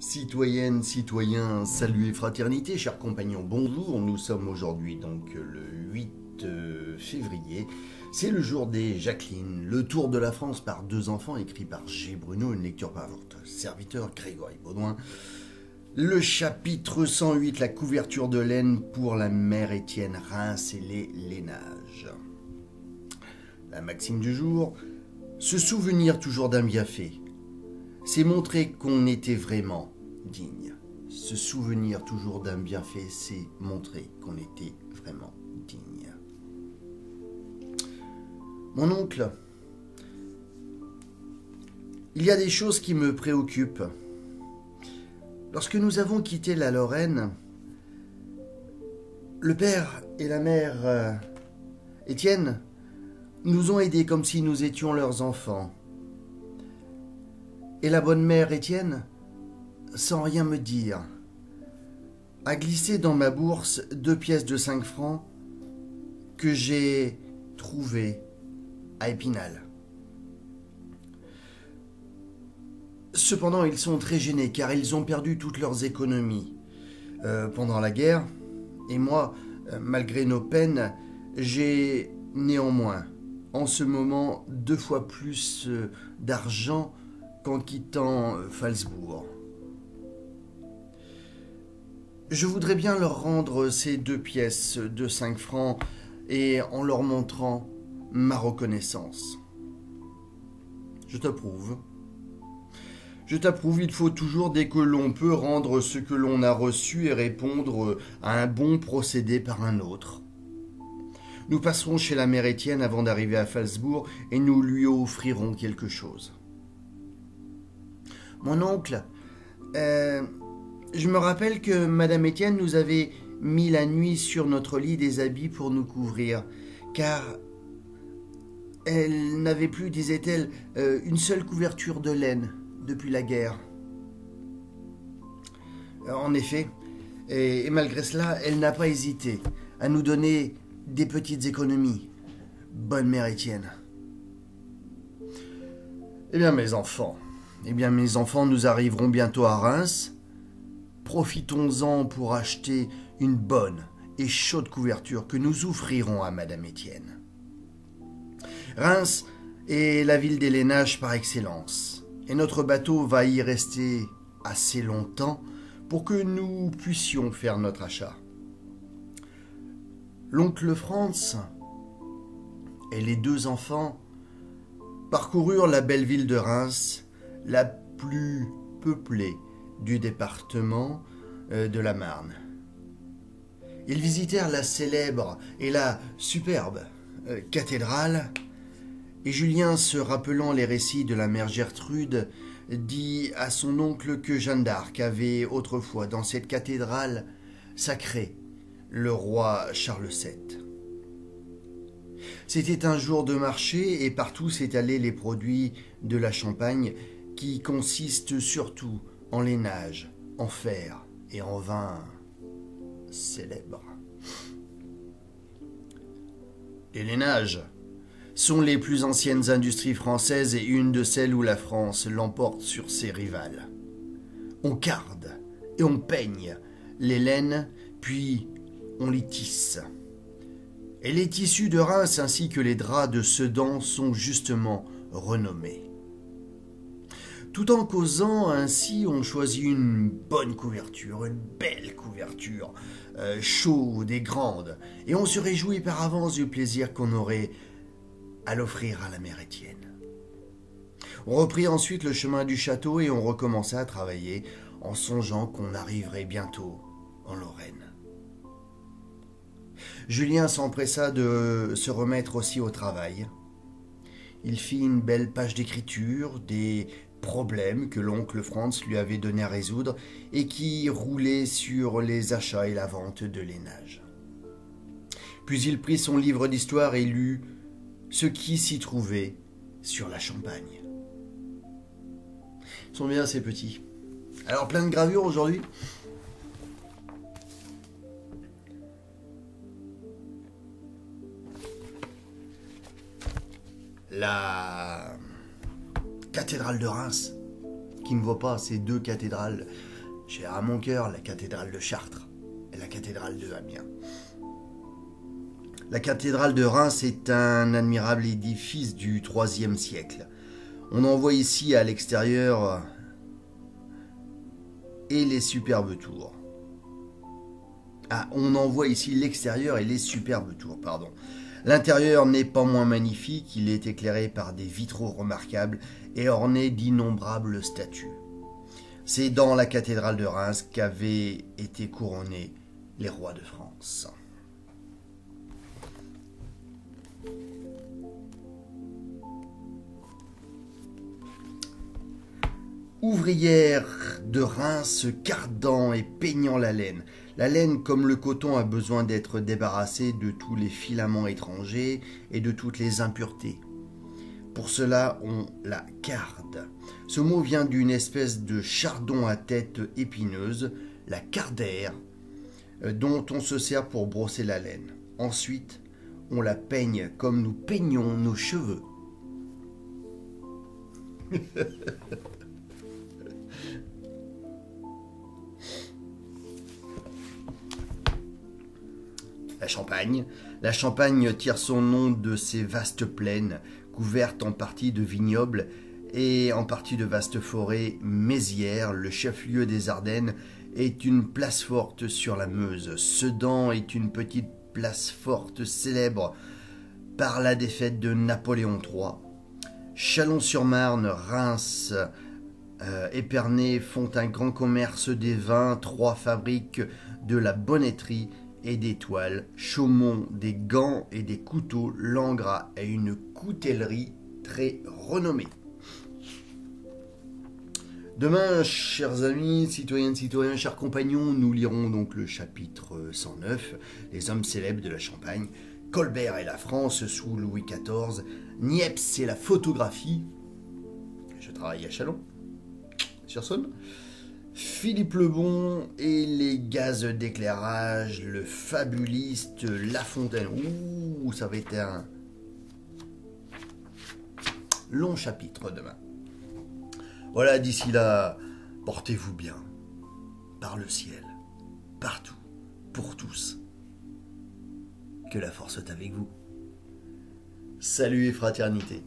Citoyennes, citoyens, salut et fraternité, chers compagnons, bonjour. Nous sommes aujourd'hui donc le 8 février. C'est le jour des Jacqueline, le tour de la France par deux enfants, écrit par G. Bruno, une lecture par votre serviteur Grégory Baudouin. Le chapitre 108, la couverture de laine pour la mère Étienne, Reims et les lainages. La maxime du jour, se souvenir toujours d'un bienfait, c'est montrer qu'on était vraiment digne. Se souvenir toujours d'un bienfait, c'est montrer qu'on était vraiment digne. Mon oncle, il y a des choses qui me préoccupent. Lorsque nous avons quitté la Lorraine, le père et la mère Étienne nous ont aidés comme si nous étions leurs enfants. Et la bonne mère Étienne, sans rien me dire, a glissé dans ma bourse 2 pièces de 5 francs que j'ai trouvées à Épinal. Cependant, ils sont très gênés car ils ont perdu toutes leurs économies pendant la guerre. Et moi, malgré nos peines, j'ai néanmoins en ce moment 2 fois plus d'argent qu'en quittant Phalsbourg. Je voudrais bien leur rendre ces 2 pièces de 5 francs et en leur montrant ma reconnaissance. Je t'approuve. Je t'approuve, il faut toujours, dès que l'on peut, rendre ce que l'on a reçu et répondre à un bon procédé par un autre. Nous passerons chez la mère Étienne avant d'arriver à Phalsbourg et nous lui offrirons quelque chose. Mon oncle, je me rappelle que Madame Étienne nous avait mis la nuit sur notre lit des habits pour nous couvrir, car elle n'avait plus, disait-elle, une seule couverture de laine depuis la guerre. En effet, et malgré cela, elle n'a pas hésité à nous donner des petites économies. Bonne mère Étienne. Eh bien, mes enfants, nous arriverons bientôt à Reims. Profitons-en pour acheter une bonne et chaude couverture que nous offrirons à Madame Étienne. Reims est la ville des lainages par excellence, et notre bateau va y rester assez longtemps pour que nous puissions faire notre achat. L'oncle Franz et les 2 enfants parcoururent la belle ville de Reims, la plus peuplée du département de la Marne. Ils visitèrent la célèbre et la superbe cathédrale, et Julien, se rappelant les récits de la mère Gertrude, dit à son oncle que Jeanne d'Arc avait autrefois dans cette cathédrale sacré le roi Charles VII. C'était un jour de marché et partout s'étalaient les produits de la Champagne qui consistent surtout en lainage, en fer et en vin célèbre. Les lainages sont les plus anciennes industries françaises et une de celles où la France l'emporte sur ses rivales. On carde et on peigne les laines, puis on les tisse. Et les tissus de Reims ainsi que les draps de Sedan sont justement renommés. Tout en causant ainsi, on choisit une bonne couverture, une belle couverture, chaude et grande, et on se réjouit par avance du plaisir qu'on aurait à l'offrir à la mère Étienne. On reprit ensuite le chemin du château et on recommença à travailler en songeant qu'on arriverait bientôt en Lorraine. Julien s'empressa de se remettre aussi au travail. Il fit une belle page d'écriture, des problèmes que l'oncle Franz lui avait donné à résoudre et qui roulaient sur les achats et la vente de lainage. Puis il prit son livre d'histoire et lut ce qui s'y trouvait sur la Champagne. Ils sont bien ces petits. Alors plein de gravures aujourd'hui. La cathédrale de Reims, qui ne voit pas ces 2 cathédrales chère à mon cœur, la cathédrale de Chartres et la cathédrale de Amiens. La cathédrale de Reims est un admirable édifice du IIIe siècle. On en voit ici à l'extérieur et les superbes tours. On en voit ici l'extérieur et les superbes tours, pardon. L'intérieur n'est pas moins magnifique, il est éclairé par des vitraux remarquables et orné d'innombrables statues. C'est dans la cathédrale de Reims qu'avaient été couronnés les rois de France. Ouvrière de Reims cardant et peignant la laine. La laine, comme le coton, a besoin d'être débarrassée de tous les filaments étrangers et de toutes les impuretés. Pour cela, on la carde. Ce mot vient d'une espèce de chardon à tête épineuse, la cardère, dont on se sert pour brosser la laine. Ensuite, on la peigne comme nous peignons nos cheveux. La Champagne. La Champagne tire son nom de ces vastes plaines, couvertes en partie de vignobles et en partie de vastes forêts. Mézières, le chef-lieu des Ardennes, est une place forte sur la Meuse. Sedan est une petite place forte célèbre par la défaite de Napoléon III. Chalon-sur-Marne, Reims, Épernay font un grand commerce des vins, Troyes fabrique de la bonneterie et des toiles, Chaumont des gants et des couteaux, Langres a une coutellerie très renommée. Demain, chers amis, citoyennes, citoyens, chers compagnons, nous lirons donc le chapitre 109, les hommes célèbres de la Champagne, Colbert et la France sous Louis XIV, Niepce et la photographie, je travaille à Chalon, sur Saône, Philippe le Bon et les gaz d'éclairage, le fabuliste La Fontaine. Ouh, ça va être un long chapitre demain. Voilà, d'ici là, portez-vous bien, par le ciel, partout, pour tous. Que la force soit avec vous. Salut et fraternité.